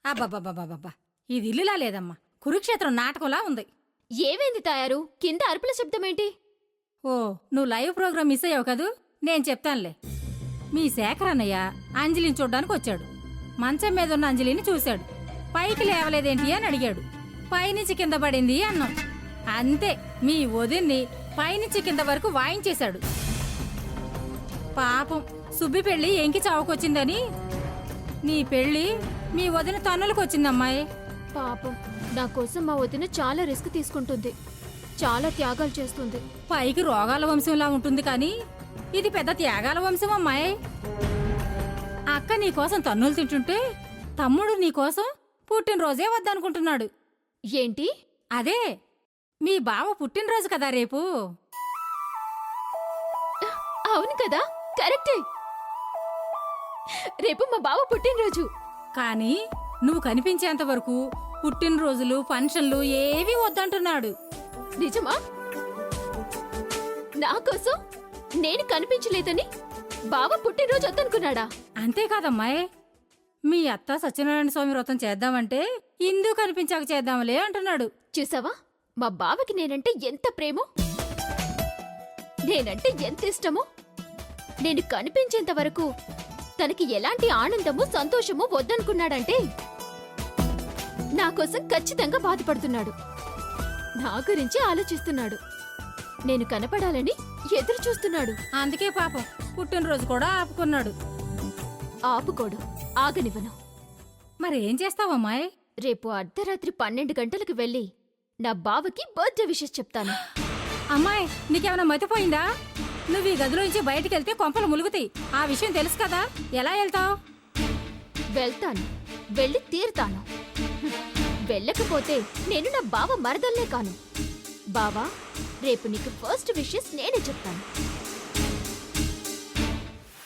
అబ్బబ్బబ్బబ్బబ్బా! ఇది ఇల్లులా లేదమ్మా, కురుక్షేత్రం నాటకంలా ఉంది. ఏమైంది తాయారు? కింద అరుపుల శబ్దమేంటి? ఓ, నువ్వు లైవ్ ప్రోగ్రామ్ మిస్ అయ్యావు కదూ, నేను చెప్తానులే. మీ శేఖర్ అన్నయ్య అంజలిని చూడ్డానికి వచ్చాడు. మంచం మీద ఉన్న అంజలిని చూశాడు. పైకి లేవలేదేంటి అని అడిగాడు. పైనుంచి కింద పడింది అన్నాం. అంతే, మీ వదిన్ని పైనుంచి కింద వరకు వాయించేశాడు. పాపం సుబ్బి పెళ్లి ఎంకి చావుకొచ్చిందని నీ పెళ్లి మీ వదిన తన్నులకొచ్చిందమ్మాయి. పాపం, నా కోసం మా వదిన చాలా రిస్క్ తీసుకుంటుంది, చాలా త్యాగాలు చేస్తుంది. పైకి రోగాల వంశంలా ఉంటుంది కానీ ఇది పెద్ద త్యాగాల వంశం అమ్మాయి. అక్క నీకోసం తన్నులు తింటుంటే తమ్ముడు నీకోసం పుట్టినరోజే వద్దనుకుంటున్నాడు. ఏంటి? అదే, మీ బావ పుట్టినరోజు కదా రేపు. అవును కదా, కరెక్టే. రేపు మా బావ పుట్టినరోజు. కానీ నువ్వు కనిపించేంత వరకు పుట్టినరోజులు ఫంక్షన్లు ఏవీ వద్దంటున్నాడు. నిజమా? నా కోసం నేను కనిపించలేదని బావ పుట్టినరోజు వద్దనుకున్నాడా? అంతేకాదమ్మాయి, మీ అత్త సత్యనారాయణ స్వామి వ్రతం చేద్దామంటే ఇందు కనిపించాక చేద్దాంలే అంటున్నాడు. చూసావా, మా బావకి నేనంటే ఎంత ప్రేమో, నేనంటే ఎంత ఇష్టమో. నేను కనిపించేంత వరకు తనకి ఎలాంటి ఆనందము సంతోషము వద్దనుకున్నాడంటే నా కోసం ఖచ్చితంగా బాధపడుతున్నాడు, నా గురించి ఆలోచిస్తున్నాడు, నేను కనపడాలని ఎదురు చూస్తున్నాడు. అందుకే పాపం పుట్టినరోజు కూడా ఆపుకున్నాడు. ఆపుకోడు, ఆగనివ్వను. మరేం చేస్తావమ్మాయి? రేపు అర్ధరాత్రి 12 గంటలకు వెళ్ళి నా బావకి బర్త్డే విషెస్ చెప్తాను. అమ్మాయి, నీకేమైనా మతిపోయిందా? నువ్వు ఈ గదిలో నుంచి బయటికెళ్తే కొంపలు ములుగుతాయి. ఆ విషయం తెలుసు కదా, ఎలా వెళ్తావు? వెళ్తాను, వెళ్ళి తీరుతాను. వెళ్ళకపోతే నేను నా బావ మరదల్లే కాను. బావా, రేపు నీకు ఫస్ట్ విషెస్ నేనే చెప్తాను.